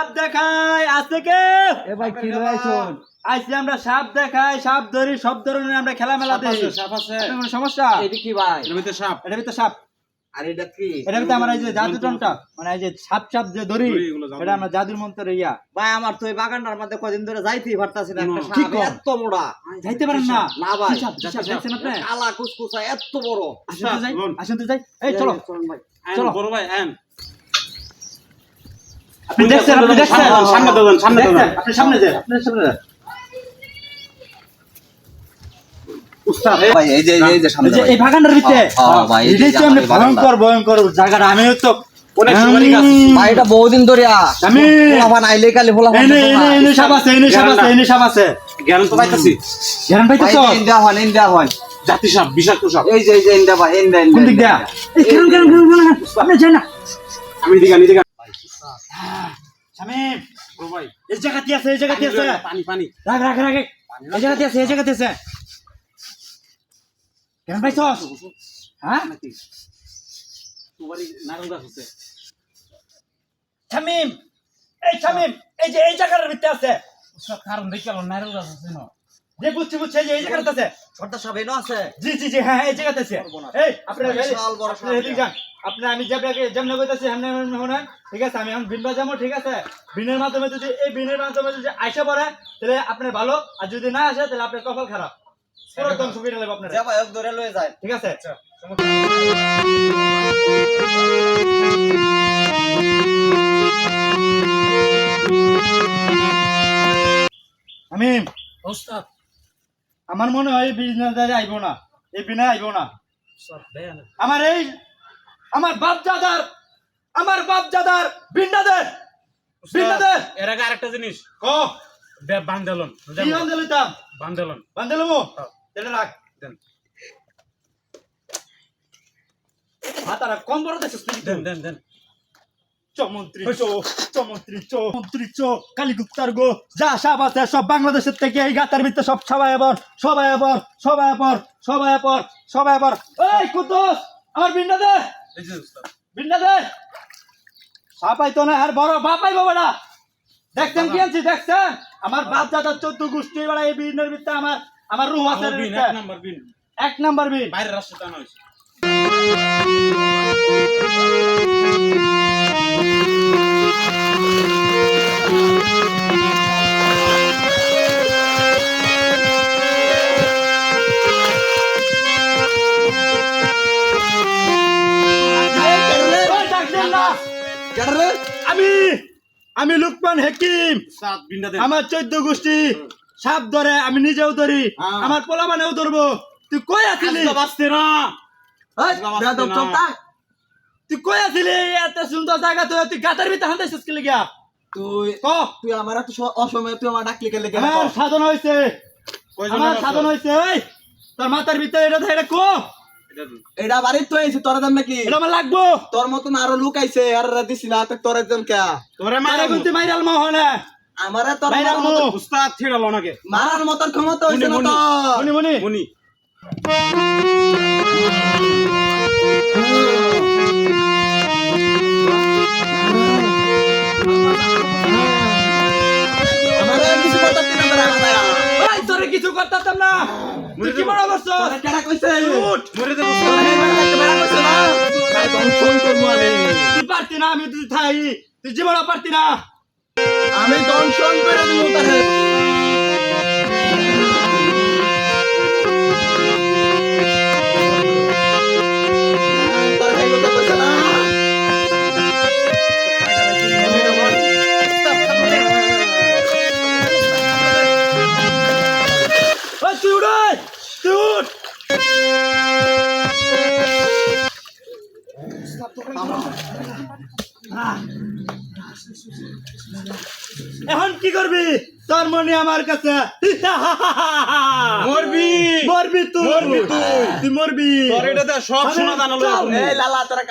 সাপ দেখাই আছে কে এ ভাই কি লইছন আইছি আমরা সাপ দেখাই সাপ ধরি সব ধরনের আমরা খেলা মেলা দেই সাপ আছে কোনো সমস্যা এটা কি ভাই এর ভিতরে সাপ এটা ভিতর সাপ আর এটা কি এটা ভিতর আমরা এই যে জাদু টনটা মানে এই যে সাপ সাপ যে ধরি এগুলো জাদু। এটা আমরা জাদুর মন্ত্র ইয়া ভাই আমার তো এই বাগানটার মধ্যে কদিন ধরে যাইতেই পারতাছি না একটা কি সাপ কর? এত মোড়া যাইতে পারেন না না ভাই কি সাপ দেখছেন আপনি কালা কুসকুসা এত বড় আসেন তো যাই লোন। আসেন তো যাই এই চলো চলুন ভাই চলো। বড় ভাই আন আপনি দেখছেন সামনে দাঁড়ান সামনে দেখছেন? দাঁড়ান আপনি সামনে যান আপনি সামনে যান উস্তাদ ভাই এই যে সামনে এই যে এই বাগানটার ভিতরে ভাই, এই যে এটাই তো এমনি এই বাগানটা। ভয়ঙ্কর ভয়ঙ্কর জায়গাটা আমিও তো অনেক সুপারি গাছ। ভাই এটা বহুদিন ধরে আমি ফোলাফান আইলে কালি ফোলাফান এনে সাপ আছে এনে সাপ আছে জ্ঞান তো পাইতাছি জ্ঞান ভাই পাইতেছ ইন্ডিয়া হয় জাতি সাপ বিষাক্ত সাপ এই যে ইন্ডিয়া ভাই কোন দিক দিয়া এই কেরম আপনি যাই না আমি দিকে নিদিকে শামিম বড় ভাই এই জায়গাতে আছে পানি পানি রাখ এই জায়গাতে আছে কেন পাইছস হ্যাঁ সুপারি নারকেল গাছ আছে শামিম এই যে এই জায়গাটার ভিতরে আছে উস্তাদ কারণ দেখে নারকেল গাছ আছে না যে বুঝছি এই যে এই জায়গাটাতে আছে ছোটটা সব এনো আছে জি হ্যাঁ এই জায়গাতে আছে এই আপনারা বিশাল বড় সাপ এদিকে যান আপনি আমি যেমন কইতাছি সামনে শুনেন ঠিক আছে আমি এখন বিনবা যাবো ঠিক আছে বিনের মাধ্যমে যদি আইসা পড়ে তাহলে আপনার ভালো আর যদি না আসে তাহলে আপনার কপাল খারাপ পুরো একদম সুবিধা লাগবে আপনার যা ভাই এক ধরে লয়ে যায় ঠিক আছে আমি উস্তাদ আমার মনে হয় বিজনেস আইব না এই বিনা আইব না উস্তাদ দেন আমার বাপ দাদার বিন্দাদের এর আগে আরেকটা জিনিস ক বান্দেলন কি বান্ধলিতাম বান্দেলন বান্ধলমু এটা রাখ দেন মাতারা কম বড় দেখছিস দেন মন্ত্রী চো কালীগুপ্তার গো যা সাপ আছে সব বাংলাদেশের থেকে এই গাতার ভিতরে সব সবাই এই কুদ্দুস আমার বিন্ডা দে এই যে উস্তাদ সাপ আইতো না আর বড় বাপ আইবো বেটা দেখছেন কি আনছি দেখছেন আমার বাপ দাদা 14 গোষ্ঠী বেড়া এই বিনের ভিতরে আমার রুহ আছে বিন ভিতরে। এক নাম্বার বিন এক নাম্বার বিন বাইরের রাস্তা টানা হইছে ডাকছেন না কেডরে আমি লুকমান হাকিম উস্তাদ বিনটা দেন আমার 14 গোষ্ঠী সাপ ধরে আমি নিজেও ধরি হ্যাঁ। আমার পোলা মানেও ধরবো তুই কই আছিলি আজকে বাঁচতে না এই বেদব চলতা তুই কই আছিলি এত সুন্দর জায়গা তুই গাতার ভিতরে হান্দাইছিস কি লাগিয়া তুই ক তুই আমার এত অসময়ে তুই আমার ডাকলি কে লেগে আমার সাধন হইছে কয়জন আমার আছে? সাধন হইছে এই তোর মাথার ভিতরে এটা কো এটা দেন। এটা বাড়ির তো এসে তোরা দাম নাকি এটা আমার লাগবো তোর মতন আরো লোক আইছে আর দিছি না তো তোর একদম কে তোরে মারে মারা গুনতি মাইরাল মোহনে আমারে তোর মাইরাল মো উস্তাদ ছিড়ালো নাকি মারার মতন ক্ষমতা হইছে না মুনি, তো মনি মুনি আমারে কিছু করতে দিন না দাদা এই তোরে কিছু করতাম না তুই কি বড় করছস তোরা কেডা কইছে উঠ মরে দে তোরা হেবার একটা বেড়া কইছে না তাই দংশন করবো তুই পারতি না আমি তুই থাই তুই জীবন পারতি না আমি দংশন করে দিব তারে তোরা এই কথা কইছে না ওই তুই উঠ ওই, তুই উঠ এখন কি করবি তোর মনে আমার কাছে মরবি মরবি তুই মরবি তুই। তুই মরবি তোর এটা সব শোনা জানালো চল। এই লালা তোরা